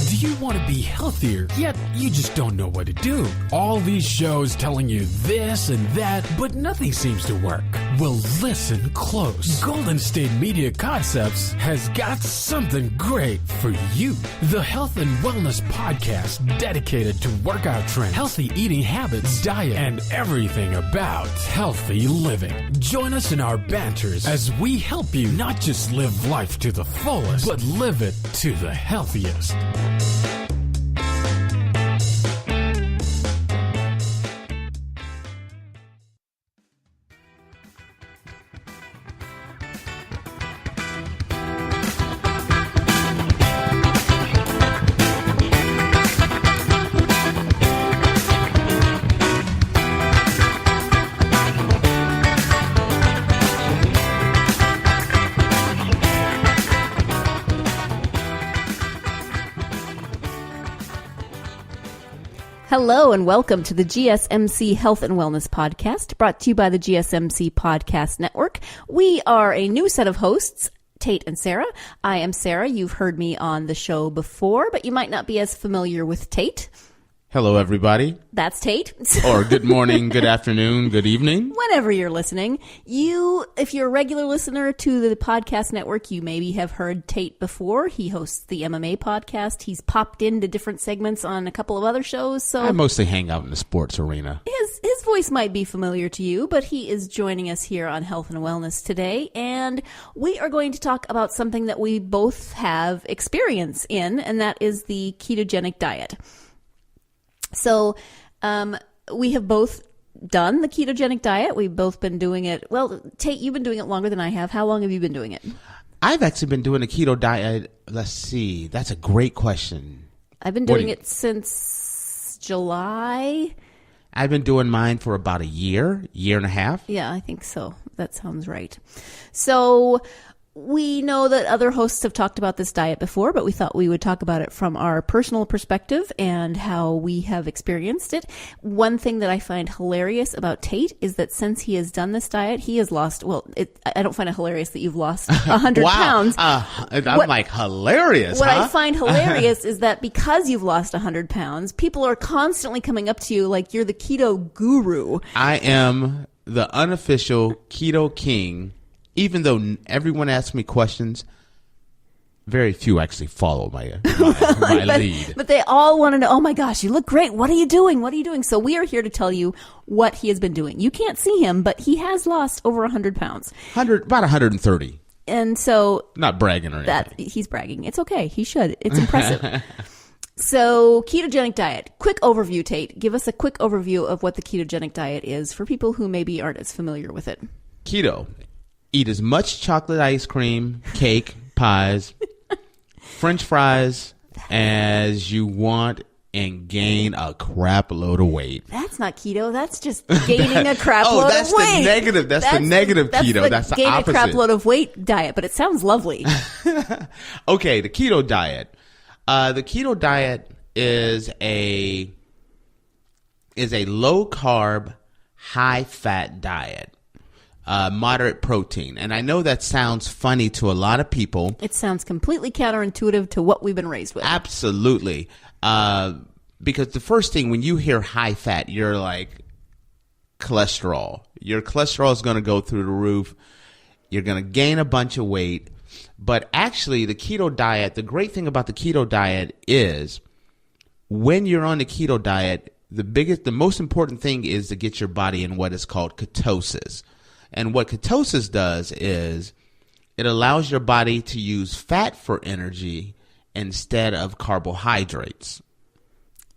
Do you want to be healthier, yet you just don't know what to do? All these shows telling you this and that, but nothing seems to work. Well, listen close. Golden State Media Concepts has got something great for you. The Health and Wellness Podcast, dedicated to workout trends, healthy eating habits, diet, and everything about healthy living. Join us in our banters as we help you not just live life to the fullest, but live it to the healthiest. Hello and welcome to the GSMC Health and Wellness Podcast, brought to you by the GSMC Podcast Network. We are a new set of hosts, Tate and Sarah. I am Sarah. You've heard me on the show before, but you might not be as familiar with Tate. Hello, everybody. That's Tate. Or good morning, good afternoon, good evening. Whenever you're listening. If you're a regular listener to the podcast network, you maybe have heard Tate before. He hosts the MMA podcast. He's popped into different segments on a couple of other shows. So I mostly hang out in the sports arena. His voice might be familiar to you, but he is joining us here on Health and Wellness today. And we are going to talk about something that we both have experience in, and that is the ketogenic diet. So we have both done the ketogenic diet. We've both been doing it. Well, Tate, you've been doing it longer than I have. How long have you been doing it? I've actually been doing the keto diet. Let's see. That's a great question. I've been doing it since July. I've been doing mine for about a year and a half. Yeah, I think so. That sounds right. So we know that other hosts have talked about this diet before, but we thought we would talk about it from our personal perspective and how we have experienced it. One thing that I find hilarious about Tate is that since he has done this diet, he has lost, I don't find it hilarious that you've lost 100 pounds. Hilarious, What huh? I find hilarious is that because you've lost 100 pounds, people are constantly coming up to you like you're the keto guru. I am the unofficial keto king. Even though everyone asks me questions, very few actually follow my lead. But they all want to know, oh my gosh, you look great. What are you doing? What are you doing? So we are here to tell you what he has been doing. You can't see him, but he has lost over 100 pounds. About 130. And so not bragging or anything. He's bragging. It's okay. He should. It's impressive. So ketogenic diet. Quick overview, Tate. Give us a quick overview of what the ketogenic diet is for people who maybe aren't as familiar with it. Keto. Eat as much chocolate ice cream, cake, pies, French fries as you want and gain a crap load of weight. That's not keto. That's just gaining a crap load of weight. That's the negative. That's the negative keto. That's the gain opposite. A crap load of weight diet, but it sounds lovely. Okay, the keto diet. The keto diet is a low carb, high fat diet. Moderate protein. And I know that sounds funny to a lot of people. It sounds completely counterintuitive to what we've been raised with. Absolutely. Because the first thing when you hear high fat, you're like cholesterol. Your cholesterol is going to go through the roof. You're going to gain a bunch of weight. But actually, the keto diet, the great thing about the keto diet is when you're on the keto diet, the most important thing is to get your body in what is called ketosis. And what ketosis does is it allows your body to use fat for energy instead of carbohydrates.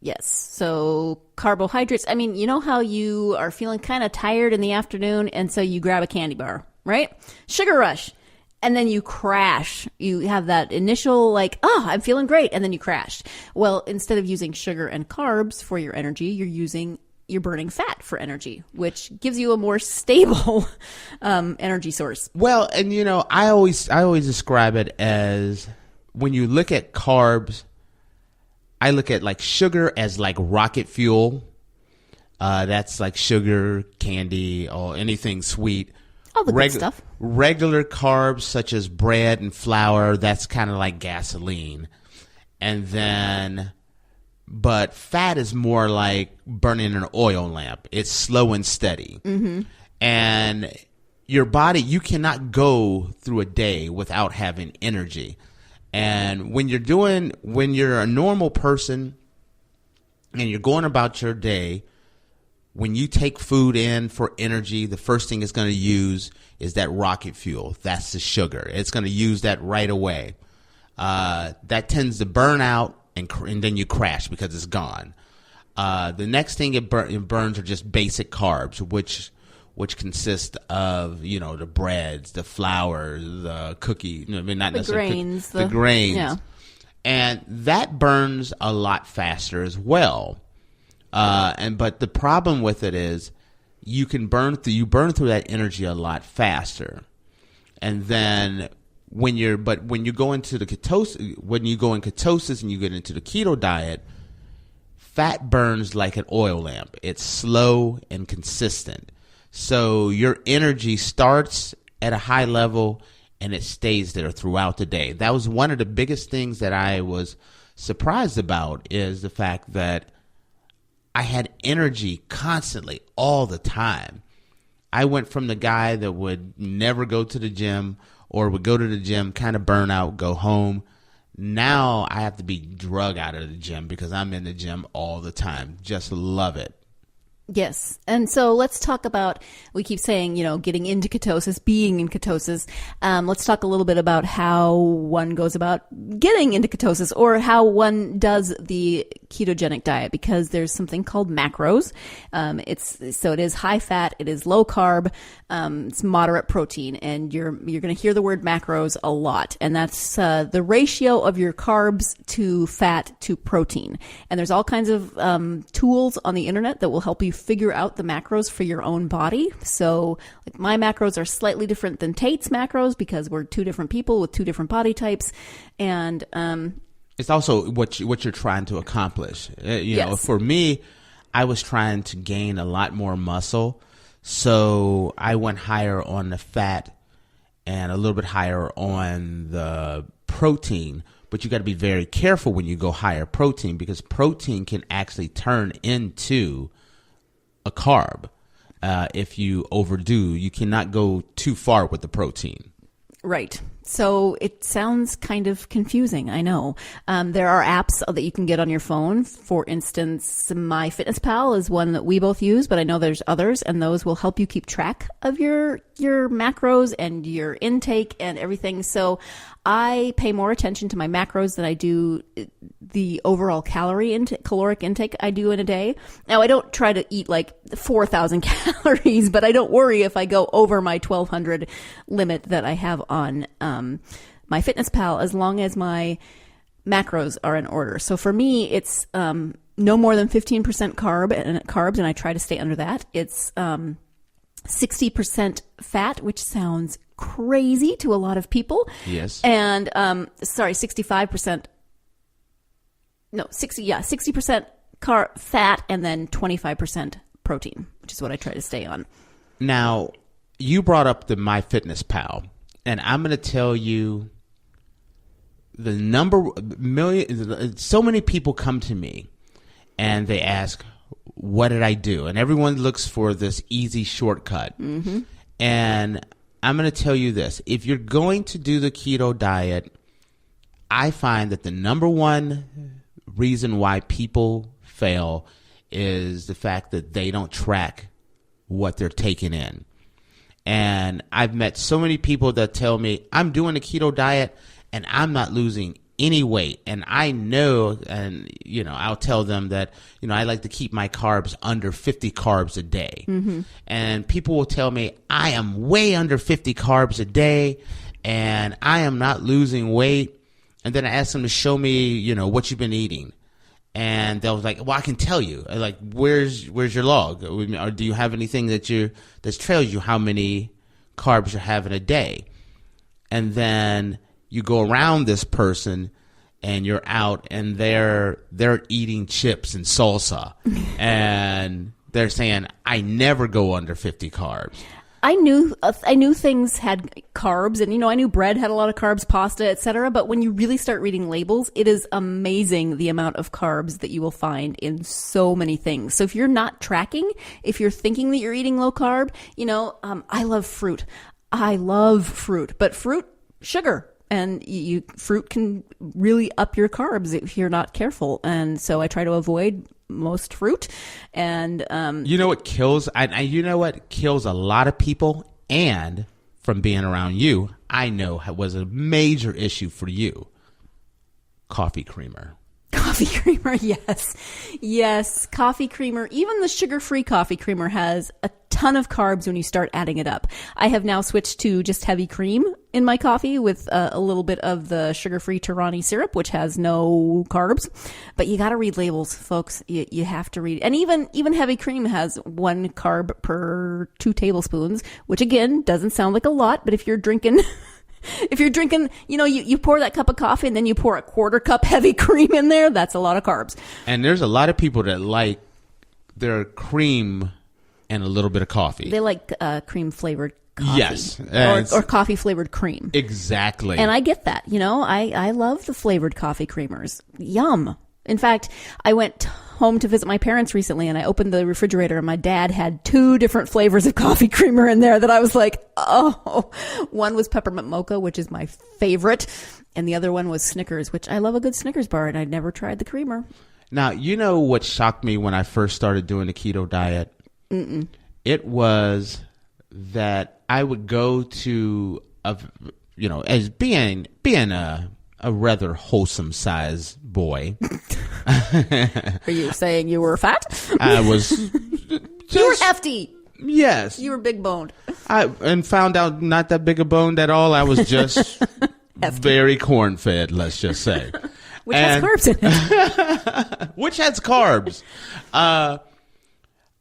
Yes. So carbohydrates, I mean, you know how you are feeling kind of tired in the afternoon and so you grab a candy bar, right? Sugar rush. And then you crash. You have that initial I'm feeling great. And then you crash. Well, instead of using sugar and carbs for your energy, you're burning fat for energy, which gives you a more stable energy source. Well, and I always describe it as when you look at carbs, I look at like sugar as like rocket fuel. That's like sugar, candy, or anything sweet. All the good stuff. Regular carbs such as bread and flour, that's kind of like gasoline. and then, but fat is more like burning an oil lamp. It's slow and steady. And your body, you cannot go through a day without having energy. And when you're a normal person and you're going about your day, when you take food in for energy, the first thing it's going to use is that rocket fuel. That's the sugar. It's going to use that right away. That tends to burn out, and then you crash because it's gone. The next thing it burns are just basic carbs, which consist of, the breads, the flour, the cookie, not necessarily grains, the grains. Yeah. And that burns a lot faster as well. But the problem with it is you burn through that energy a lot faster. And then when you go into ketosis and you get into the keto diet, fat burns like an oil lamp. It's slow and consistent. So your energy starts at a high level and it stays there throughout the day. That was one of the biggest things that I was surprised about, is the fact that I had energy constantly all the time. I went from the guy that would never go to the gym or would go to the gym, kind of burn out, go home. Now I have to be drug out of the gym because I'm in the gym all the time. Just love it. Yes. And so let's talk about, we keep saying, getting into ketosis, being in ketosis. Let's talk a little bit about how one goes about getting into ketosis, or how one does the ketogenic diet, because there's something called macros. It is high fat, it is low carb, it's moderate protein, and you're going to hear the word macros a lot. And that's the ratio of your carbs to fat to protein. And there's all kinds of tools on the internet that will help you figure out the macros for your own body. So like, my macros are slightly different than Tate's macros because we're two different people with two different body types. And it's also what you're trying to accomplish. Yes. For me, I was trying to gain a lot more muscle. So I went higher on the fat and a little bit higher on the protein. But you got to be very careful when you go higher protein, because protein can actually turn into a carb. If you overdo, you cannot go too far with the protein. Right. So it sounds kind of confusing. I know. There are apps that you can get on your phone. For instance, MyFitnessPal is one that we both use, but I know there's others, and those will help you keep track of your macros and your intake and everything. So I pay more attention to my macros than I do the overall caloric intake I do in a day. Now, I don't try to eat like 4,000 calories, but I don't worry if I go over my 1,200 limit that I have on MyFitnessPal, as long as my macros are in order. So for me, it's no more than 15% carbs, and I try to stay under that. It's 60% fat, which sounds crazy to a lot of people. Yes. And 65%. No, 60% fat, and then 25% protein, which is what I try to stay on. Now, you brought up the MyFitnessPal, and I'm going to tell you so many people come to me and they ask, what did I do? And everyone looks for this easy shortcut. Mm-hmm. And I'm going to tell you this. If you're going to do the keto diet, I find that the number one reason why people fail is the fact that they don't track what they're taking in. And I've met so many people that tell me, I'm doing a keto diet and I'm not losing any weight. And I know, and, I'll tell them that, I like to keep my carbs under 50 carbs a day. Mm-hmm. And people will tell me, I am way under 50 carbs a day and I am not losing weight. And then I ask them to show me, what you've been eating. And they was like, well, I can tell you. Like, where's your log? Or do you have anything that tells you how many carbs you're having a day? And then you go around this person and you're out and they're eating chips and salsa. And they're saying, I never go under 50 carbs. I knew things had carbs, and I knew bread had a lot of carbs, pasta, etc. But when you really start reading labels, it is amazing the amount of carbs that you will find in so many things. So if you're not tracking, if you're thinking that you're eating low carb, I love fruit. But fruit, sugar. And fruit can really up your carbs if you're not careful. And so I try to avoid most fruit. And you know what kills? You know what kills a lot of people? And from being around you, I know was a major issue for you. Coffee creamer. Coffee creamer, yes. Yes, coffee creamer. Even the sugar-free coffee creamer has a ton of carbs when you start adding it up. I have now switched to just heavy cream in my coffee with a little bit of the sugar-free Torani syrup, which has no carbs. But you got to read labels, folks. You have to read. And even heavy cream has 1 carb per 2 tablespoons, which again doesn't sound like a lot, but if you're drinking... you pour that cup of coffee and then you pour a 1/4 cup heavy cream in there, that's a lot of carbs. And there's a lot of people that like their cream and a little bit of coffee. They like cream flavored coffee. Yes. Or coffee flavored cream. Exactly. And I get that. I love the flavored coffee creamers. Yum. In fact, I went home to visit my parents recently and I opened the refrigerator and my dad had 2 different flavors of coffee creamer in there that I was like, oh. One was peppermint mocha, which is my favorite. And the other one was Snickers, which I love a good Snickers bar and I'd never tried the creamer. Now, you know what shocked me when I first started doing the keto diet? Mm-mm. It was that I would go to, as being a rather wholesome size boy. Are you saying you were fat? I was. You were hefty. Yes. You were big boned. And found out not that big a bone at all. I was just very corn fed, let's just say. Which has carbs in it. Which has carbs.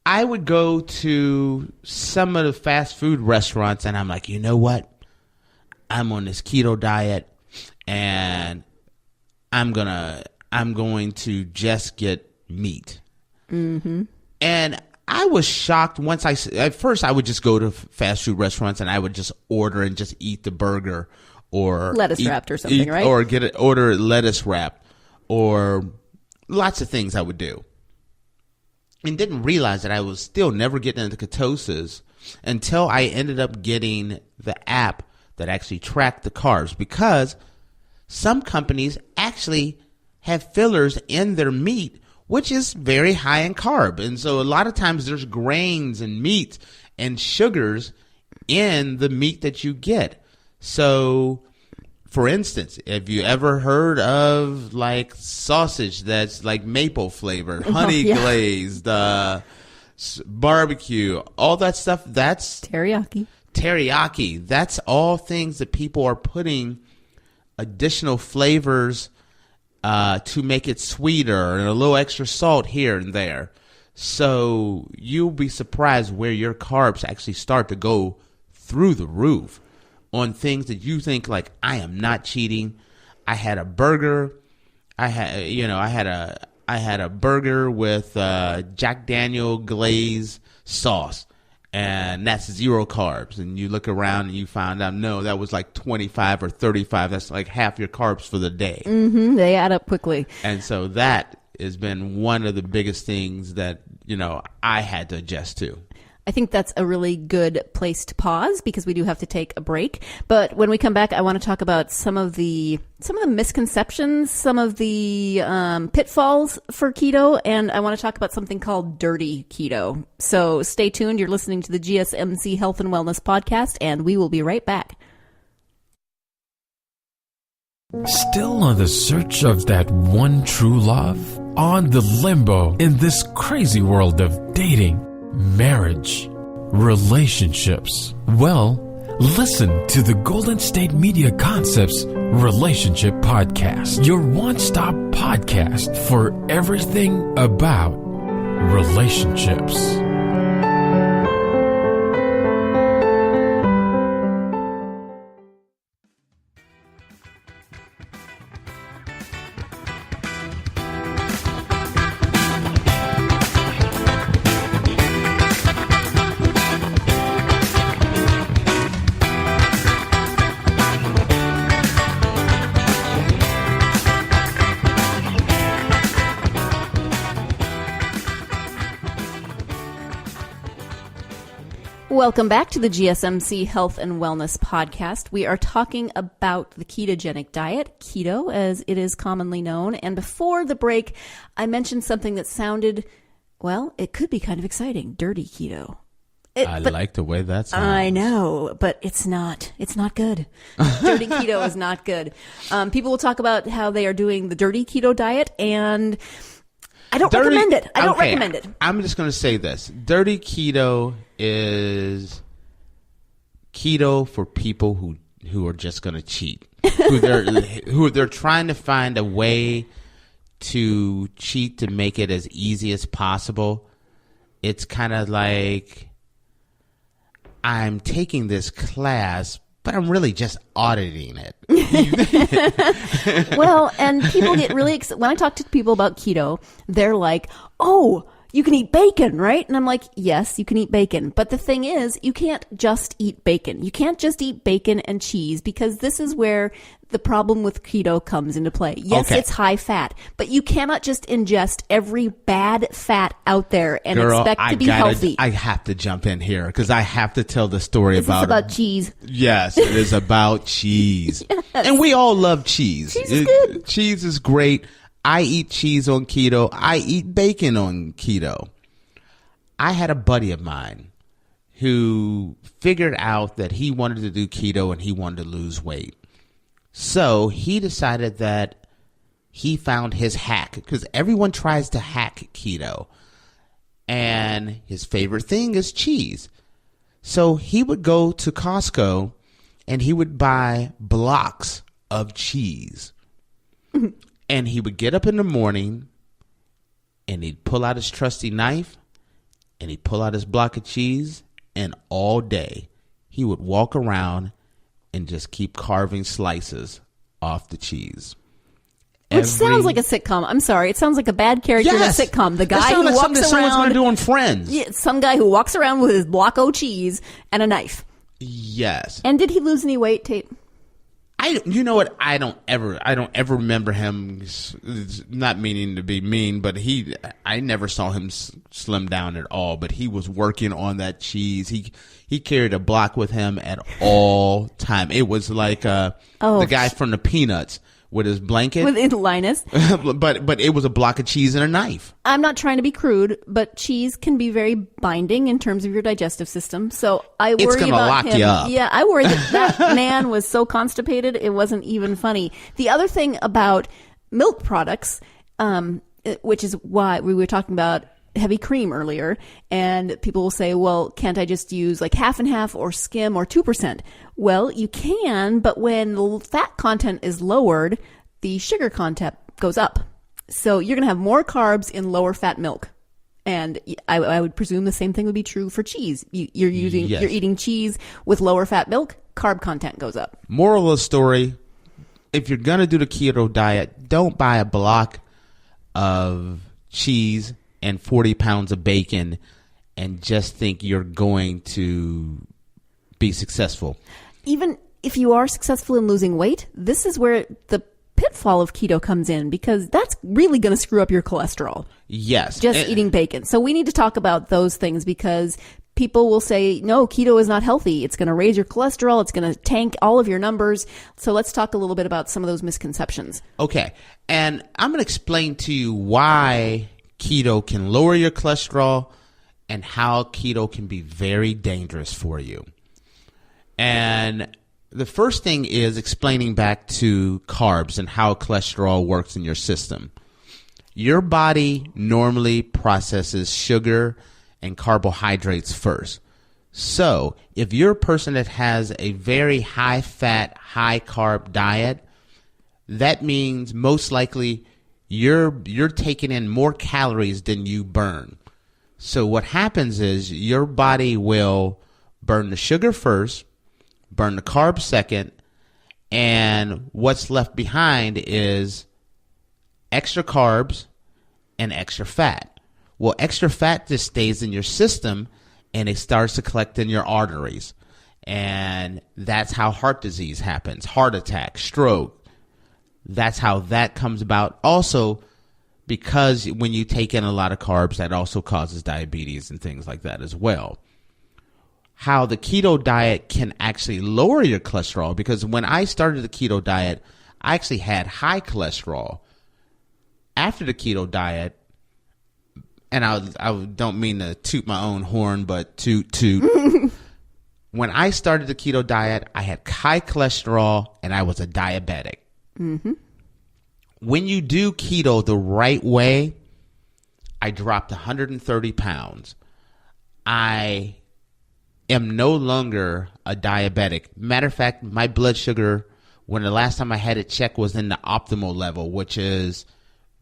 I would go to some of the fast food restaurants and I'm like, you know what? I'm on this keto diet and I'm going to just get meat. Mm-hmm. And I was shocked at first I would just go to fast food restaurants and I would just order and just eat the burger or lettuce wrapped or something, right? Or order lettuce wrapped or lots of things I would do. And didn't realize that I was still never getting into ketosis until I ended up getting the app that actually tracked the carbs, because some companies actually have fillers in their meat, which is very high in carb. And so a lot of times there's grains and meat and sugars in the meat that you get. So, for instance, have you ever heard of like sausage that's like maple flavored, honey glazed, barbecue, all that stuff? That's teriyaki. That's all things that people are putting additional flavors to make it sweeter and a little extra salt here and there. So you'll be surprised where your carbs actually start to go through the roof on things that you think like, I am not cheating. I had a burger. I had a burger with Jack Daniel glaze sauce, and that's 0 carbs. And you look around and you find out, no, that was like 25 or 35. That's like half your carbs for the day. Mm-hmm. They add up quickly. And so that has been one of the biggest things that, I had to adjust to. I think that's a really good place to pause because we do have to take a break. But when we come back, I want to talk about some of the misconceptions, some of the pitfalls for keto, and I want to talk about something called dirty keto. So stay tuned. You're listening to the GSMC Health and Wellness Podcast, and we will be right back. Still on the search of that one true love? On the limbo in this crazy world of dating, marriage, relationships? Well, listen to the Golden State Media Concepts Relationship Podcast, your one-stop podcast for everything about relationships. Welcome back to the GSMC Health and Wellness Podcast. We are talking about the ketogenic diet, keto as it is commonly known. And before the break, I mentioned something that sounded, well, it could be kind of exciting, dirty keto. I like the way that sounds. I know, but it's not. It's not good. Dirty keto is not good. People will talk about how they are doing the dirty keto diet, and I don't recommend it. I don't recommend it. I'm just going to say this. Dirty keto is keto for people who are just going to cheat. who they're trying to find a way to cheat to make it as easy as possible. It's kind of like, I'm taking this class, but I'm really just auditing it. Well, and people get really excited. When I talk to people about keto, they're like, oh, you can eat bacon, right? And I'm like, yes, you can eat bacon. But the thing is, you can't just eat bacon. You can't just eat bacon and cheese, because this is where the problem with keto comes into play. Yes, It's high fat, but you cannot just ingest every bad fat out there and expect to be healthy. I have to jump in here because I have to tell the story Is this about cheese? Yes, it is about cheese. Yes. And we all love cheese. Cheese is good. Cheese is great. I eat cheese on keto. I eat bacon on keto. I had a buddy of mine who figured out that he wanted to do keto and he wanted to lose weight. So he decided that he found his hack, because everyone tries to hack keto. And his favorite thing is cheese. So he would go to Costco and he would buy blocks of cheese. And he would get up in the morning and he'd pull out his trusty knife and he'd pull out his block of cheese, and all day he would walk around and just keep carving slices off the cheese. Which sounds like a sitcom. I'm sorry. It sounds like a bad character in a sitcom. The guy who like walks around. Someone's going to do on Friends. Yeah, some guy who walks around with his block of cheese and a knife. Yes. And did he lose any weight, Tate? You know what? I don't ever remember him, not meaning to be mean, but I never saw him slim down at all, but he was working on that cheese. He carried a block with him at all time. It was like the guy from the Peanuts with his blanket. With Linus. but it was a block of cheese and a knife. I'm not trying to be crude, but cheese can be very binding in terms of your digestive system. So I worry it's gonna about lock him. You up. Yeah, I worry that man was so constipated it wasn't even funny. The other thing about milk products, which is why we were talking about heavy cream earlier, and people will say, well, can't I just use like half and half or skim or 2%? Well, you can, but when the fat content is lowered, the sugar content goes up. So you're going to have more carbs in lower fat milk. And I would presume the same thing would be true for cheese. You're eating cheese with lower fat milk, carb content goes up. Moral of the story, if you're going to do the keto diet, don't buy a block of cheese and 40 pounds of bacon and just think you're going to be successful. Even if you are successful in losing weight, this is where the pitfall of keto comes in, because that's really going to screw up your cholesterol. Yes. Just eating bacon. So we need to talk about those things, because people will say, no, keto is not healthy. It's going to raise your cholesterol. It's going to tank all of your numbers. So let's talk a little bit about some of those misconceptions. Okay. And I'm going to explain to you why keto can lower your cholesterol and how keto can be very dangerous for you. And the first thing is explaining back to carbs and how cholesterol works in your system. Your body normally processes sugar and carbohydrates first. So if you're a person that has a very high fat, high carb diet, that means most likely you're taking in more calories than you burn. So what happens is your body will burn the sugar first, burn the carbs second, and what's left behind is extra carbs and extra fat. Well, extra fat just stays in your system and it starts to collect in your arteries. And that's how heart disease happens, heart attack, stroke. That's how that comes about. Also, because when you take in a lot of carbs, that also causes diabetes and things like that as well. how the keto diet can actually lower your cholesterol. Because when I started the keto diet, I actually had high cholesterol. After the keto diet, and I don't mean to toot my own horn, but toot. When I started the keto diet, I had high cholesterol and I was a diabetic. Mm-hmm. When you do keto the right way, I dropped 130 pounds. I am no longer a diabetic. Matter of fact, my blood sugar, when the last time I had it checked, was in the optimal level, which is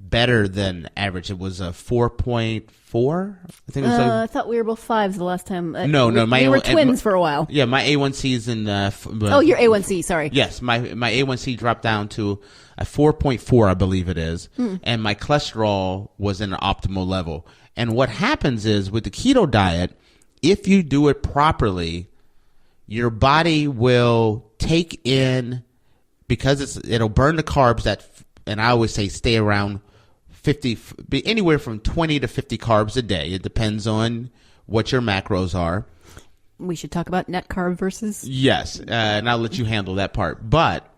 better than average. It was a 4.4. I think it was I thought we were both 5s the last time. No. We were twins for a while. Yeah, my A1C is in the... your A1C, sorry. Yes, my A1C dropped down to a 4.4, I believe it is. And my cholesterol was in an optimal level. And what happens is with the keto diet, if you do it properly, your body will take in, because it'll burn the carbs that, and I always say stay around 50, anywhere from 20 to 50 carbs a day. It depends on what your macros are. We should talk about net carb versus. Yes, and I'll let you handle that part. But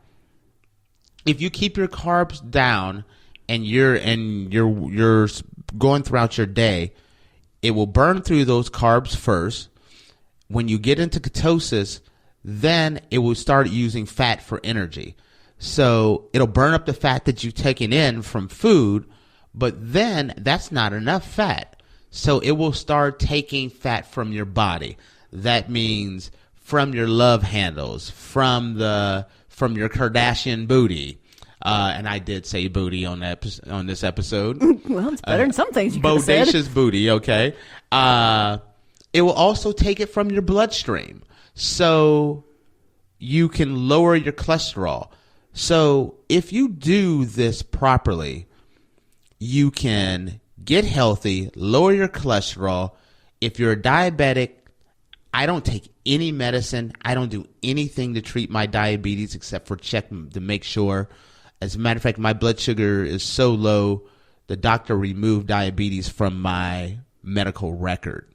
if you keep your carbs down and you're going throughout your day, it will burn through those carbs first. When you get into ketosis, then it will start using fat for energy. So it'll burn up the fat that you've taken in from food, but then that's not enough fat. So it will start taking fat from your body. That means from your love handles, from your Kardashian booty. And I did say booty on this episode. Well, it's better than some things you could have said. Bodacious booty, okay. It will also take it from your bloodstream. So you can lower your cholesterol. So if you do this properly, you can get healthy, lower your cholesterol. If you're a diabetic, I don't take any medicine. I don't do anything to treat my diabetes except for check to make sure. As a matter of fact, my blood sugar is so low, the doctor removed diabetes from my medical record.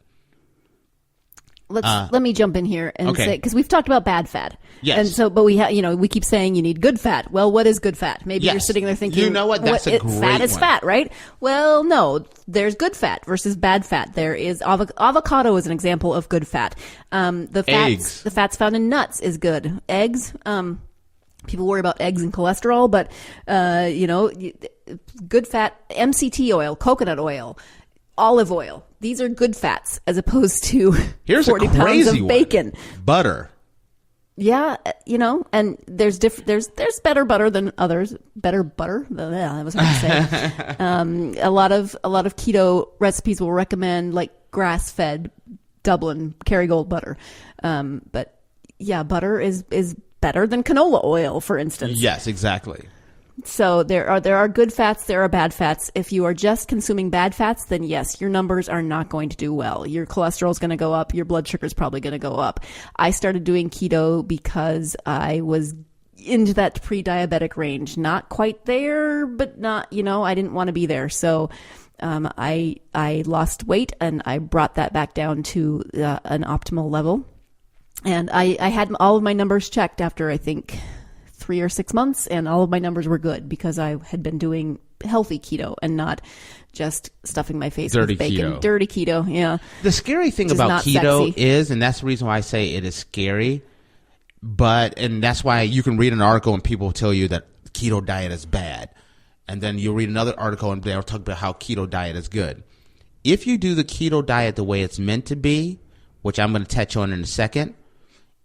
Let me jump in here and okay. say, because we've talked about bad fat. Yes. And so, but we keep saying you need good fat. Well, what is good fat? Maybe you're sitting there thinking, you know what? That's a great fat is one. fat, right? Well, no, there's good fat versus bad fat. There is avocado is an example of good fat. The fats found in nuts is good. Eggs, people worry about eggs and cholesterol, but, good fat, MCT oil, coconut oil, olive oil. These are good fats as opposed to 40 pounds of bacon. Butter. Yeah, and there's better butter than others. Better butter? Yeah, that was hard to say. A lot of keto recipes will recommend like grass-fed Dublin Kerrygold butter. But yeah, butter is better than canola oil, for instance. Yes, exactly. So there are good fats, there are bad fats. If you are just consuming bad fats, then yes, your numbers are not going to do well. Your cholesterol is going to go up. Your blood sugar is probably going to go up. I started doing keto because I was into that pre-diabetic range. Not quite there, but not, I didn't want to be there. So I lost weight and I brought that back down to an optimal level. And I had all of my numbers checked after, I think, 3 or 6 months, and all of my numbers were good because I had been doing healthy keto and not just stuffing my face with bacon. Keto. Dirty keto, yeah. The scary thing about keto is, and that's the reason why I say it is scary, and that's why you can read an article and people tell you that keto diet is bad. And then you'll read another article and they'll talk about how keto diet is good. If you do the keto diet the way it's meant to be, which I'm going to touch on in a second,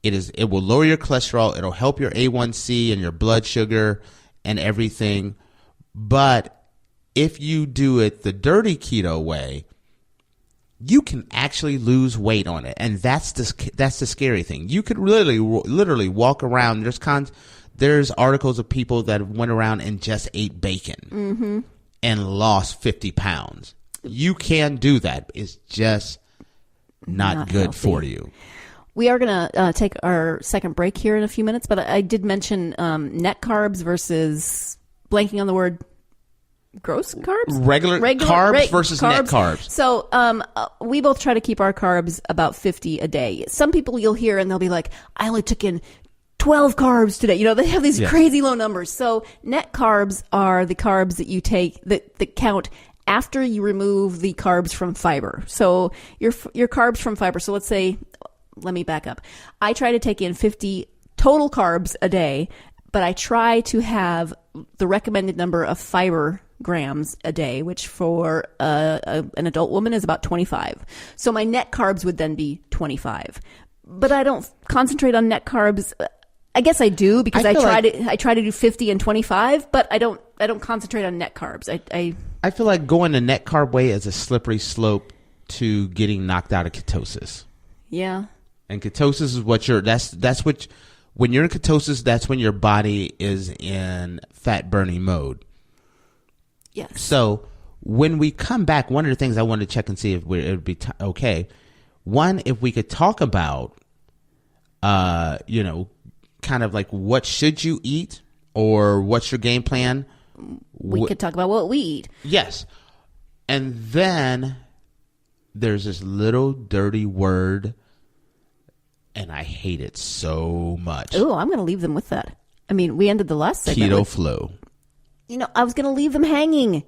it will lower your cholesterol. It'll help your A1C and your blood sugar and everything. But if you do it the dirty keto way, you can actually lose weight on it. And that's the scary thing. You could literally walk around. There's articles of people that went around and just ate bacon and lost 50 pounds. You can do that. It's just not good healthy for you. We are going to take our second break here in a few minutes, but I did mention net carbs versus blanking on the word. Gross carbs? Regular carbs versus net carbs. So we both try to keep our carbs about 50 a day. Some people you'll hear and they'll be like, I only took in 12 carbs today. You know, they have these crazy low numbers. So net carbs are the carbs that you take that count after you remove the carbs from fiber. So your carbs from fiber. So let's say, let me back up. I try to take in 50 total carbs a day, but I try to have the recommended number of fiber grams a day, which for an adult woman is about 25. So my net carbs would then be 25. But I don't concentrate on net carbs. I guess I do because I try to do 50 and 25, but I don't concentrate on net carbs. I feel like going the net carb way is a slippery slope to getting knocked out of ketosis. Yeah. And ketosis is what when you're in ketosis, that's when your body is in fat burning mode. Yes. So when we come back, one of the things I wanted to check and see if it would be okay. One, if we could talk about, kind of like what should you eat or what's your game plan? We could talk about what we eat. Yes. And then there's this little dirty word, and I hate it so much. Oh, I'm going to leave them with that. I mean, we ended the last segment Keto flu. I was going to leave them hanging.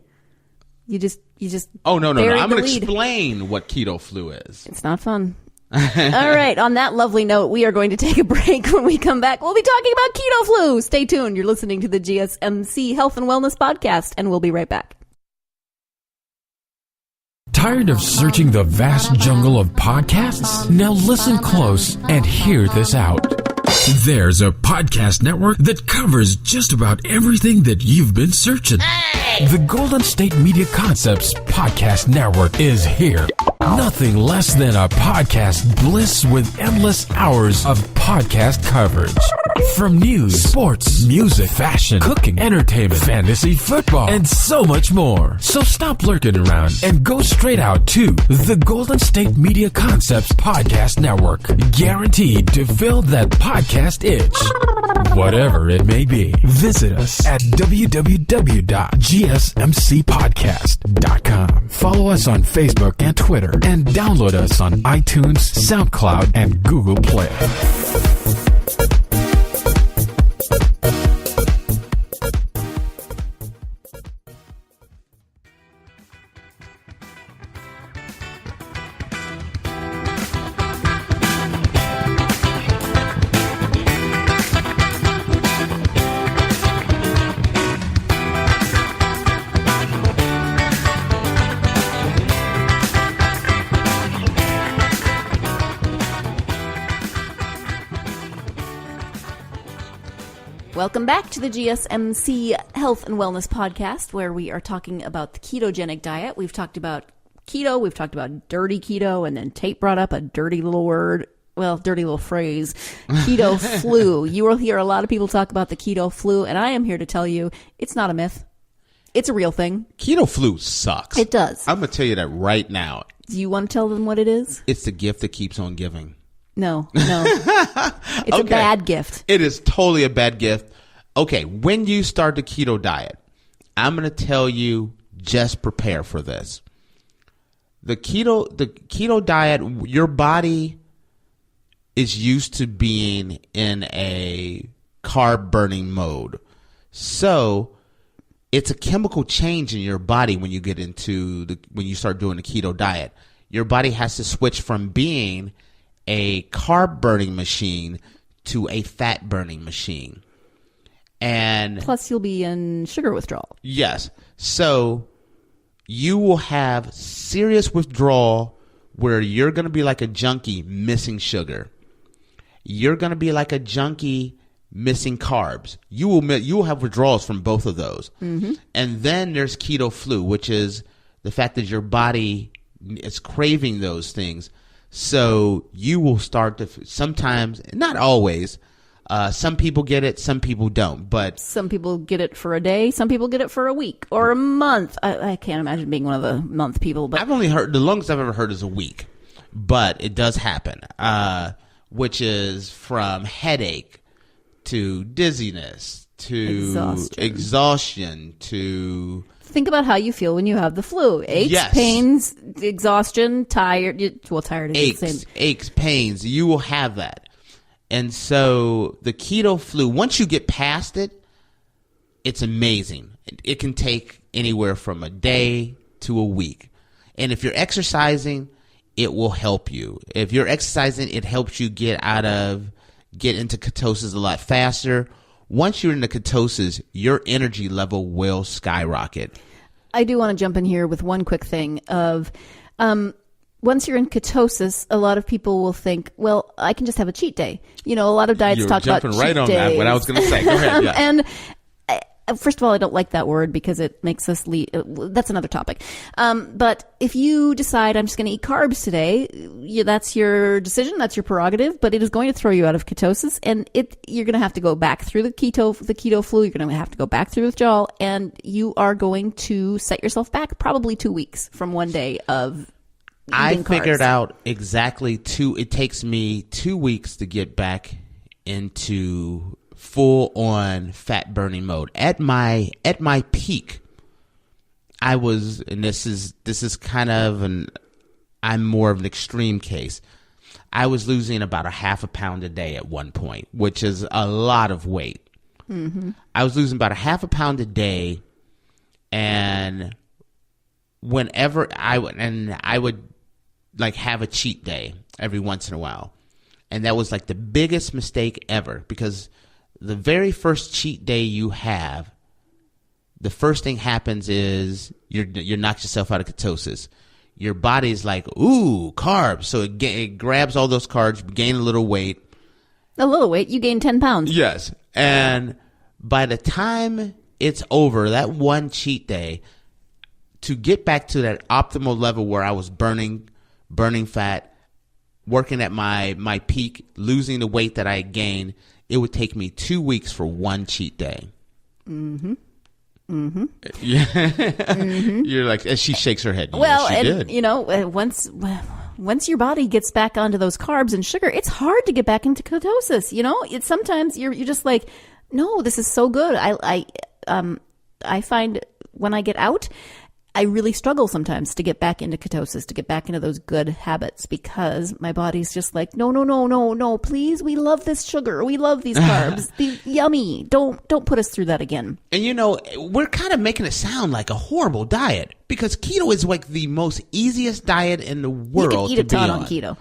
You just. Oh, no. I'm going to explain what keto flu is. It's not fun. All right. On that lovely note, we are going to take a break. When we come back, we'll be talking about keto flu. Stay tuned. You're listening to the GSMC Health and Wellness Podcast, and we'll be right back. Tired of searching the vast jungle of podcasts? Now listen close and hear this out. There's a podcast network that covers just about everything that you've been searching. Hey! The Golden State Media Concepts Podcast Network is here. Nothing less than a podcast bliss with endless hours of podcast coverage. From news, sports, music, fashion, cooking, entertainment, fantasy, football, and so much more. So stop lurking around and go straight out to the Golden State Media Concepts Podcast Network. Guaranteed to fill that podcast itch. Whatever it may be. Visit us at www.gsmcpodcast.com. Follow us on Facebook and Twitter, and download us on iTunes, SoundCloud, and Google Play. Welcome back to the GSMC Health and Wellness Podcast, where we are talking about the ketogenic diet. We've talked about keto, we've talked about dirty keto, and then Tate brought up a dirty little word, dirty little phrase, keto flu. You will hear a lot of people talk about the keto flu, and I am here to tell you it's not a myth. It's a real thing. Keto flu sucks. It does. I'm going to tell you that right now. Do you want to tell them what it is? It's the gift that keeps on giving. No. It's a bad gift. It is totally a bad gift. Okay, when you start the keto diet, I'm going to tell you, just prepare for this. The keto diet, your body is used to being in a carb burning mode. So it's a chemical change in your body when you get when you start doing the keto diet. Your body has to switch from being a carb burning machine to a fat burning machine. And plus you'll be in sugar withdrawal. Yes. So you will have serious withdrawal where you're going to be like a junkie missing sugar. You're going to be like a junkie missing carbs. You will have withdrawals from both of those. Mm-hmm. And then there's keto flu, which is the fact that your body is craving those things. So you will start to sometimes, not always, some people get it, some people don't. But some people get it for a day, some people get it for a week or a month. I can't imagine being one of the month people. But I've only heard, the longest I've ever heard is a week. But it does happen, which is from headache to dizziness to exhaustion to think about how you feel when you have the flu. Aches, Yes. pains, exhaustion, tired. Well, tired is the same. Aches, pains. You will have that. And so the keto flu, once you get past it, it's amazing. It can take anywhere from a day to a week. And if you're exercising, it will help you. If you're exercising, it helps you get into ketosis a lot faster. Once you're in the ketosis, your energy level will skyrocket. I do want to jump in here with one quick thing of once you're in ketosis, a lot of people will think, well, I can just have a cheat day. A lot of diets talk about cheat days. You're jumping right on that, what I was going to say. Go ahead. Yeah. And first of all, I don't like that word because it makes us that's another topic. But if you decide I'm just going to eat carbs today, that's your decision. That's your prerogative. But it is going to throw you out of ketosis, and you're going to have to go back through the keto flu. You're going to have to go back through withdrawal, and you are going to set yourself back probably 2 weeks from one day of eating carbs. I figured out exactly it takes me 2 weeks to get back into full on fat burning mode. At my peak, I was, and this is kind of I'm more of an extreme case. I was losing about a half a pound a day at one point, which is a lot of weight. Mm-hmm. I was losing about a half a pound a day, and whenever I would like have a cheat day every once in a while, and that was like the biggest mistake ever, because the very first cheat day you have, the first thing happens is you knock yourself out of ketosis. Your body's like, ooh, carbs. So it grabs all those carbs, gain a little weight. A little weight? You gain 10 pounds. Yes. And by the time it's over, that one cheat day, to get back to that optimal level where I was burning fat, working at my peak, losing the weight that I had gained, it would take me 2 weeks for one cheat day. Mm-hmm. Mm-hmm. Yeah. Mm-hmm. You're like, as she shakes her head. Well, yes, she and did. once your body gets back onto those carbs and sugar, it's hard to get back into ketosis. It's sometimes you're just like, no, this is so good. I find when I get out, I really struggle sometimes to get back into ketosis, to get back into those good habits, because my body's just like, no, please. We love this sugar. We love these carbs. Yummy. Don't put us through that again. And we're kind of making it sound like a horrible diet, because keto is like the most easiest diet in the world. You can eat a ton on keto.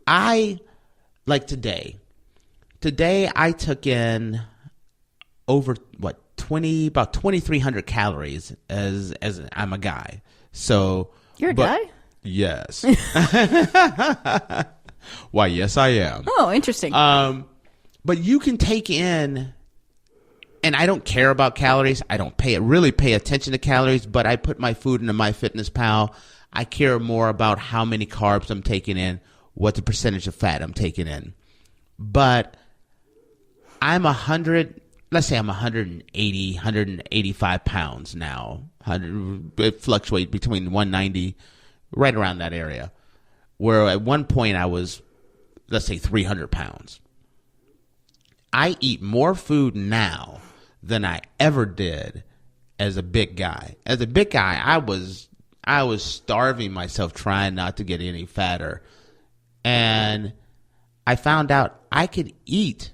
I like today I took in over about 2,300 calories as I'm a guy. So you're a guy? Yes. Why, yes, I am. Oh, interesting. But you can take in, and I don't care about calories. I don't really pay attention to calories, but I put my food into MyFitnessPal. I care more about how many carbs I'm taking in, what the percentage of fat I'm taking in. But let's say I'm 180, 185 pounds now. It fluctuates between 190, right around that area. Where at one point I was, let's say, 300 pounds. I eat more food now than I ever did as a big guy. As a big guy, I was starving myself trying not to get any fatter. And I found out I could eat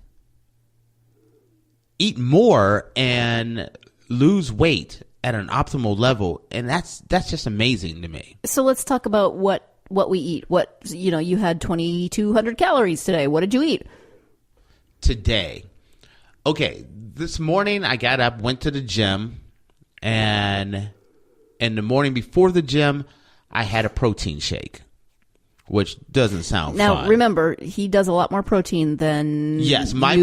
more and lose weight at an optimal level, and that's just amazing to me. So let's talk about what we eat. You had 2,200 calories today. What did you eat today? Okay, this morning I got up, went to the gym, and in the morning before the gym, I had a protein shake, which doesn't sound now, fun. Remember, he does a lot more protein than my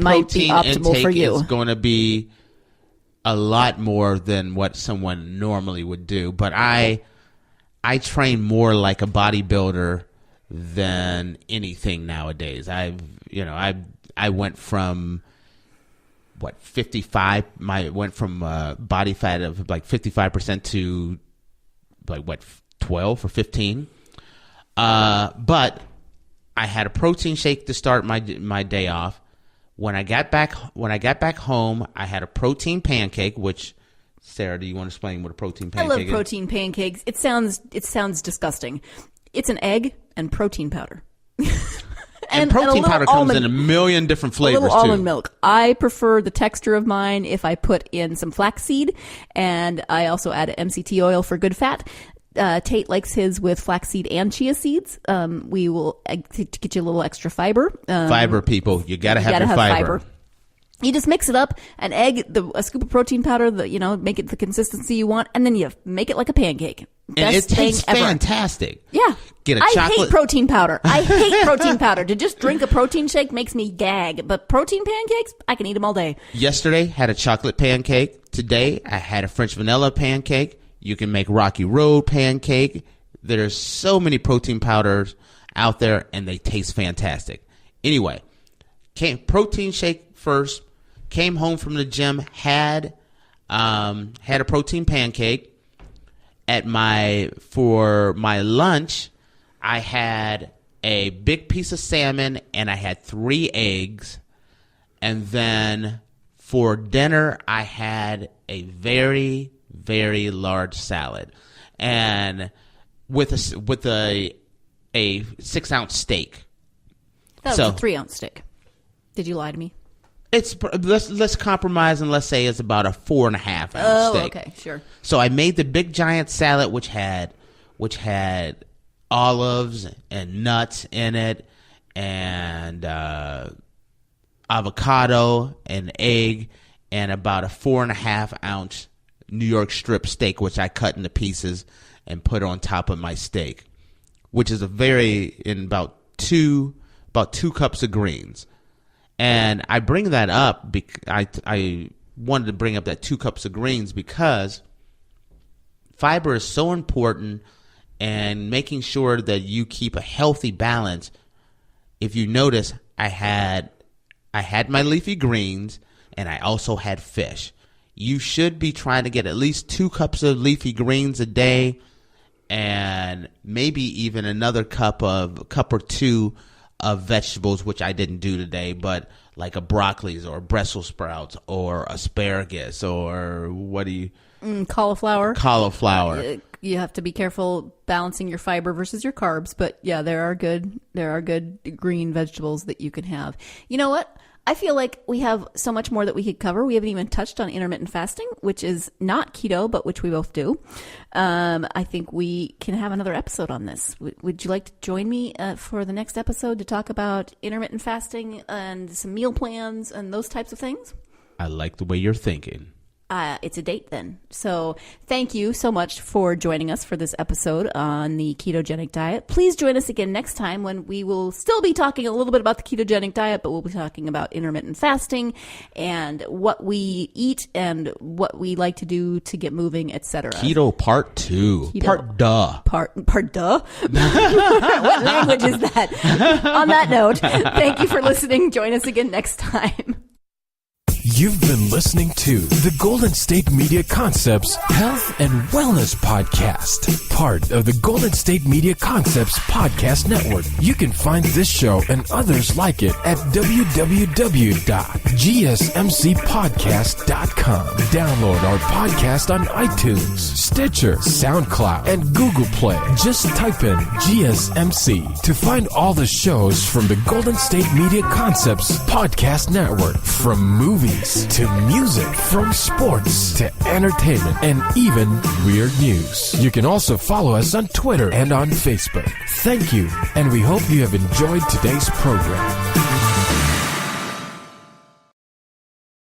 protein intake is going to be a lot more than what someone normally would do. But I train more like a bodybuilder than anything nowadays. I went from 55. Went from body fat of like 55% to like 12 or 15. But I had a protein shake to start my day off. When I got back home, I had a protein pancake, which Sarah, do you want to explain what a protein pancake is? I love protein pancakes. It sounds disgusting. It's an egg and protein powder. And protein powder comes in a million different flavors, a little almond milk. I prefer the texture of mine if I put in some flaxseed, and I also add MCT oil for good fat. Tate likes his with flaxseed and chia seeds. We will to get you a little extra fiber. Fiber, people. You got to have your fiber. You just mix it up, an egg, a scoop of protein powder, make it the consistency you want, and then you make it like a pancake. And it tastes fantastic. Yeah. Get a I chocolate. hate protein powder. I hate protein powder. To just drink a protein shake makes me gag. But protein pancakes, I can eat them all day. Yesterday, had a chocolate pancake. Today, I had a French vanilla pancake. You can make Rocky Road pancake. There's so many protein powders out there, and they taste fantastic. Anyway, protein shake first. Came home from the gym, had a protein pancake. For my lunch, I had a big piece of salmon and I had 3 eggs. And then for dinner, I had a very, very large salad, and with a 6-ounce steak. That was a 3-ounce steak. Did you lie to me? Let's compromise and let's say it's about a 4.5-ounce steak. Oh, okay, sure. So I made the big giant salad, which had olives and nuts in it, and avocado and egg, and about a 4.5-ounce New York strip steak, which I cut into pieces and put on top of my steak, which is about 2 cups of greens. And I bring that up, I wanted to bring up that 2 cups of greens because fiber is so important, and making sure that you keep a healthy balance. If you notice, I had my leafy greens and I also had fish. You should be trying to get at least 2 cups of leafy greens a day, and maybe even another cup or 2 of vegetables, which I didn't do today, but like a broccolis or Brussels sprouts or asparagus or cauliflower. You have to be careful balancing your fiber versus your carbs, but yeah, there are good green vegetables that you can have. You know what? I feel like we have so much more that we could cover. We haven't even touched on intermittent fasting, which is not keto, but which we both do. I think we can have another episode on this. Would you like to join me for the next episode to talk about intermittent fasting and some meal plans and those types of things? I like the way you're thinking. It's a date then. So thank you so much for joining us for this episode on the ketogenic diet. Please join us again next time when we will still be talking a little bit about the ketogenic diet, but we'll be talking about intermittent fasting and what we eat and what we like to do to get moving, etc. Keto part 2. Part duh. Part duh? What language is that? On that note, thank you for listening. Join us again next time. You've been listening to the Golden State Media Concepts Health and Wellness Podcast, part of the Golden State Media Concepts Podcast Network. You can find this show and others like it at www.gsmcpodcast.com. Download our podcast on iTunes, Stitcher, SoundCloud, and Google Play. Just type in GSMC to find all the shows from the Golden State Media Concepts Podcast Network, from movies to music, from sports to entertainment, and even weird news. You can also follow us on Twitter and on Facebook. Thank you, and we hope you have enjoyed today's program.